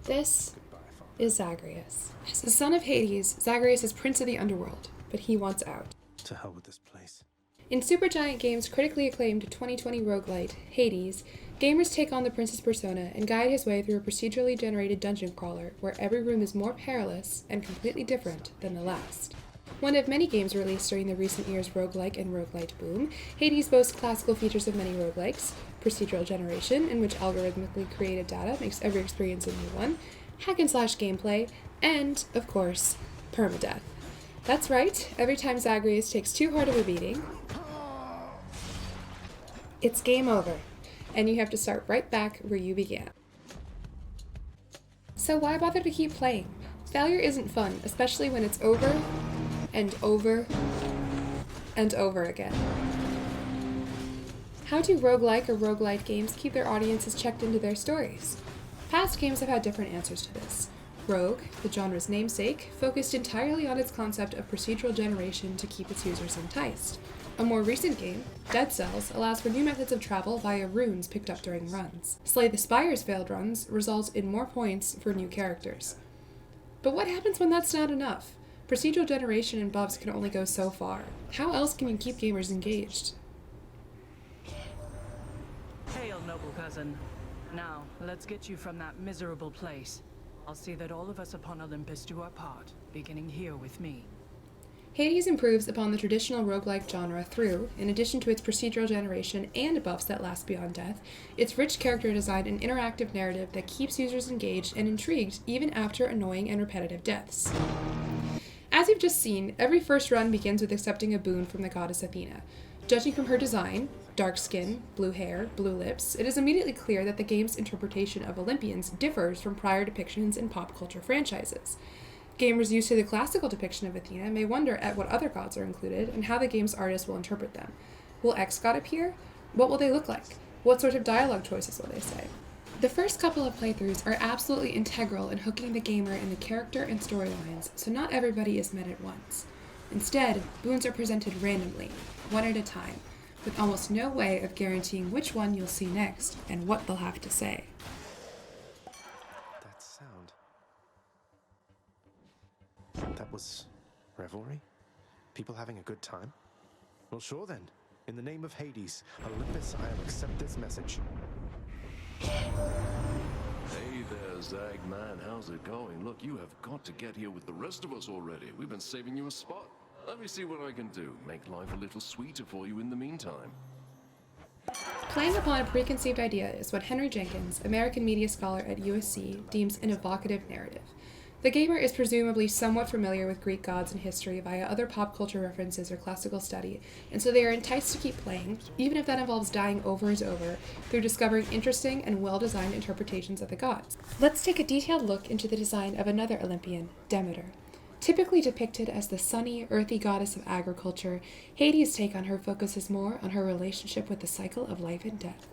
This is Zagreus. As the son of Hades, Zagreus is prince of the underworld, but he wants out. To hell with this place. In Supergiant Games' critically acclaimed 2020 roguelite, Hades, gamers take on the prince's persona and guide his way through a procedurally generated dungeon crawler where every room is more perilous and completely different than the last. One of many games released during the recent year's roguelike and roguelite boom, Hades boasts classical features of many roguelikes: procedural generation, in which algorithmically created data makes every experience a new one, hack-and-slash gameplay, and, of course, permadeath. That's right, every time Zagreus takes too hard of a beating, it's game over, and you have to start right back where you began. So why bother to keep playing? Failure isn't fun, especially when it's over and over and over again. How do roguelike or roguelite games keep their audiences checked into their stories? Past games have had different answers to this. Rogue, the genre's namesake, focused entirely on its concept of procedural generation to keep its users enticed. A more recent game, Dead Cells, allows for new methods of travel via runes picked up during runs. Slay the Spire's failed runs result in more points for new characters. But what happens when that's not enough? Procedural generation and buffs can only go so far. How else can you keep gamers engaged? Hail, noble cousin. Now, let's get you from that miserable place. I'll see that all of us upon Olympus do our part, beginning here with me. Hades improves upon the traditional roguelike genre through, in addition to its procedural generation and buffs that last beyond death, its rich character design and interactive narrative that keeps users engaged and intrigued even after annoying and repetitive deaths. As you've just seen, every first run begins with accepting a boon from the goddess Athena. Judging from her design, dark skin, blue hair, blue lips, it is immediately clear that the game's interpretation of Olympians differs from prior depictions in pop culture franchises. Gamers used to the classical depiction of Athena may wonder at what other gods are included and how the game's artist will interpret them. Will X god appear? What will they look like? What sort of dialogue choices will they say? The first couple of playthroughs are absolutely integral in hooking the gamer in the character and storylines, so not everybody is met at once. Instead, boons are presented randomly, one at a time, with almost no way of guaranteeing which one you'll see next and what they'll have to say. That sound. That was revelry? People having a good time? Well, sure then. In the name of Hades, Olympus, I'll accept this message. Hey there, Zag man, how's it going? Look, you have got to get here with the rest of us already. We've been saving you a spot. Let me see what I can do. Make life a little sweeter for you in the meantime. Playing upon a preconceived idea is what Henry Jenkins, American media scholar at USC, deems an evocative narrative. The gamer is presumably somewhat familiar with Greek gods and history via other pop culture references or classical study, and so they are enticed to keep playing, even if that involves dying over and over, through discovering interesting and well-designed interpretations of the gods. Let's take a detailed look into the design of another Olympian, Demeter. Typically depicted as the sunny, earthy goddess of agriculture, Hades' take on her focuses more on her relationship with the cycle of life and death.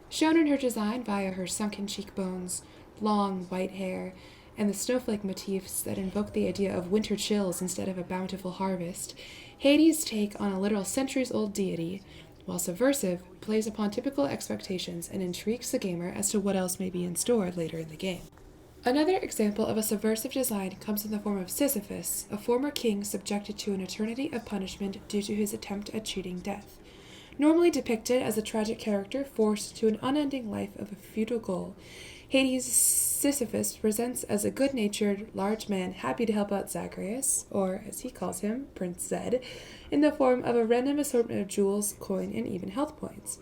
Shown in her design via her sunken cheekbones, long white hair, and the snowflake motifs that invoke the idea of winter chills instead of a bountiful harvest, Hades' take on a literal centuries-old deity, while subversive, plays upon typical expectations and intrigues the gamer as to what else may be in store later in the game. Another example of a subversive design comes in the form of Sisyphus, a former king subjected to an eternity of punishment due to his attempt at cheating death. Normally depicted as a tragic character forced to an unending life of a futile goal, Hades' Sisyphus presents as a good-natured, large man happy to help out Zagreus, or as he calls him, Prince Zed, in the form of a random assortment of jewels, coin, and even health points.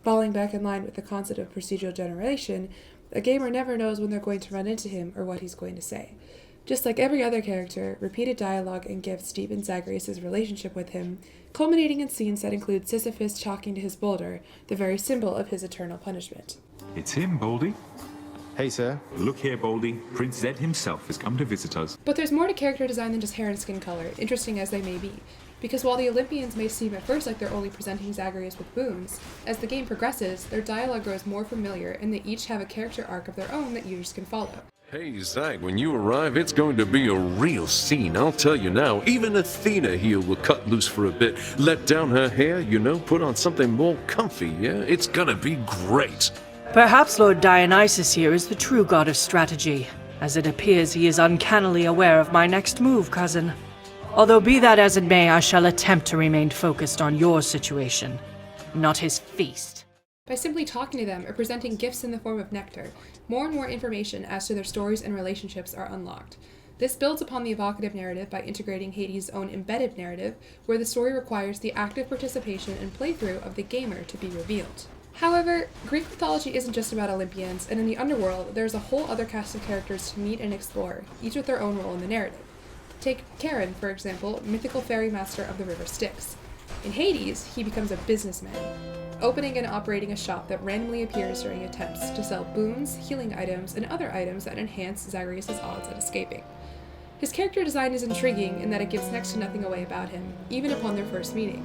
Falling back in line with the concept of procedural generation, a gamer never knows when they're going to run into him or what he's going to say. Just like every other character, repeated dialogue and gifts deepen Zagreus' relationship with him, culminating in scenes that include Sisyphus talking to his boulder, the very symbol of his eternal punishment. It's him, Baldy. Hey, sir. Look here, Baldy. Prince Zed himself has come to visit us. But there's more to character design than just hair and skin color, interesting as they may be. Because while the Olympians may seem at first like they're only presenting Zagreus with boons, as the game progresses, their dialogue grows more familiar and they each have a character arc of their own that users can follow. Hey, Zag, when you arrive, it's going to be a real scene, I'll tell you now. Even Athena here will cut loose for a bit, let down her hair, put on something more comfy, yeah? It's gonna be great. Perhaps Lord Dionysus here is the true god of strategy, as it appears he is uncannily aware of my next move, cousin. Although be that as it may, I shall attempt to remain focused on your situation, not his feast. By simply talking to them or presenting gifts in the form of nectar, more and more information as to their stories and relationships are unlocked. This builds upon the evocative narrative by integrating Hades' own embedded narrative, where the story requires the active participation and playthrough of the gamer to be revealed. However, Greek mythology isn't just about Olympians, and in the underworld, there's a whole other cast of characters to meet and explore, each with their own role in the narrative. Take Charon, for example, mythical fairy master of the river Styx. In Hades, he becomes a businessman, opening and operating a shop that randomly appears during attempts to sell boons, healing items, and other items that enhance Zagreus' odds at escaping. His character design is intriguing in that it gives next to nothing away about him, even upon their first meeting.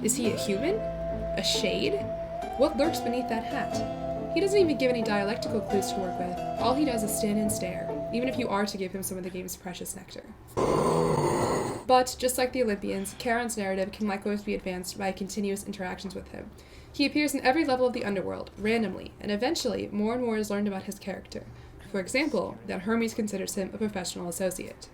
Is he a human? A shade? What lurks beneath that hat? He doesn't even give any dialectical clues to work with. All he does is stand and stare, even if you are to give him some of the game's precious nectar. But, just like the Olympians, Charon's narrative can likewise be advanced by continuous interactions with him. He appears in every level of the underworld, randomly, and eventually more and more is learned about his character. For example, that Hermes considers him a professional associate.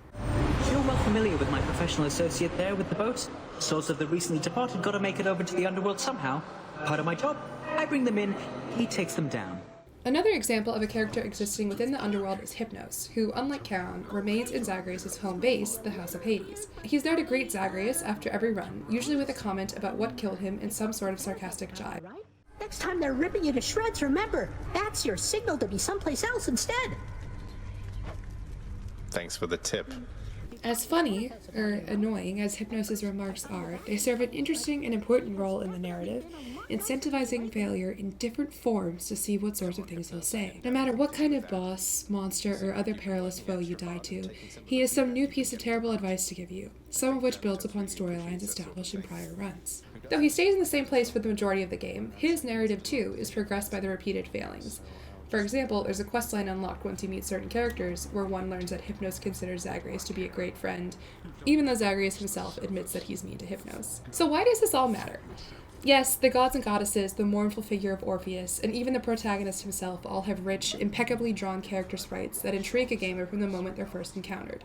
You're well familiar with my professional associate there with the boat. Souls of the recently departed gotta make it over to the underworld somehow. Part of my job. I bring them in, he takes them down. Another example of a character existing within the underworld is Hypnos, who, unlike Charon, remains in Zagreus' home base, the House of Hades. He's there to greet Zagreus after every run, usually with a comment about what killed him in some sort of sarcastic jibe. Right? Next time they're ripping you to shreds, remember, that's your signal to be someplace else instead. Thanks for the tip. As funny, or annoying, as Hypnos' remarks are, they serve an interesting and important role in the narrative, incentivizing failure in different forms to see what sorts of things he'll say. No matter what kind of boss, monster, or other perilous foe you die to, he has some new piece of terrible advice to give you, some of which builds upon storylines established in prior runs. Though he stays in the same place for the majority of the game, his narrative too is progressed by the repeated failings. For example, there's a questline unlocked once you meet certain characters, where one learns that Hypnos considers Zagreus to be a great friend, even though Zagreus himself admits that he's mean to Hypnos. So why does this all matter? Yes, the gods and goddesses, the mournful figure of Orpheus, and even the protagonist himself all have rich, impeccably drawn character sprites that intrigue a gamer from the moment they're first encountered.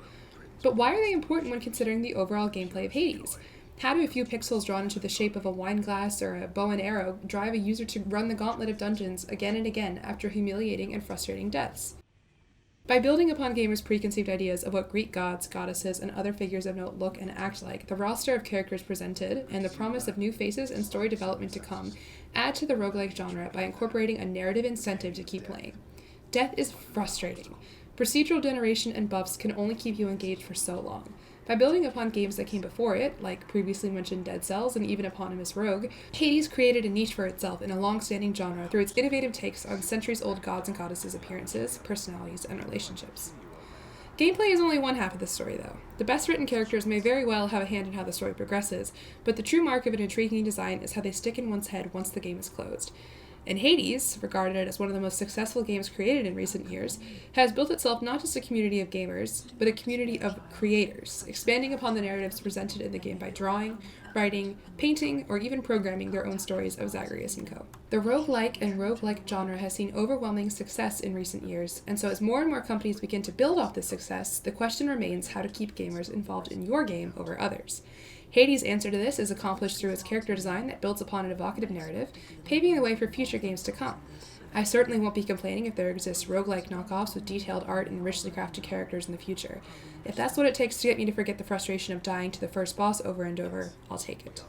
But why are they important when considering the overall gameplay of Hades? How do a few pixels drawn into the shape of a wine glass or a bow and arrow drive a user to run the gauntlet of dungeons again and again after humiliating and frustrating deaths? By building upon gamers' preconceived ideas of what Greek gods, goddesses, and other figures of note look and act like, the roster of characters presented, and the promise of new faces and story development to come, add to the roguelike genre by incorporating a narrative incentive to keep playing. Death is frustrating. Procedural generation and buffs can only keep you engaged for so long. By building upon games that came before it, like previously mentioned Dead Cells and even eponymous Rogue, Hades created a niche for itself in a long-standing genre through its innovative takes on centuries-old gods and goddesses' appearances, personalities, and relationships. Gameplay is only one half of the story, though. The best-written characters may very well have a hand in how the story progresses, but the true mark of an intriguing design is how they stick in one's head once the game is closed. And Hades, regarded as one of the most successful games created in recent years, has built itself not just a community of gamers, but a community of creators, expanding upon the narratives presented in the game by drawing, writing, painting, or even programming their own stories of Zagreus & Co. The roguelike and roguelike genre has seen overwhelming success in recent years, and so as more and more companies begin to build off this success, the question remains how to keep gamers involved in your game over others. Hades' answer to this is accomplished through its character design that builds upon an evocative narrative, paving the way for future games to come. I certainly won't be complaining if there exists roguelike knockoffs with detailed art and richly crafted characters in the future. If that's what it takes to get me to forget the frustration of dying to the first boss over and over, I'll take it.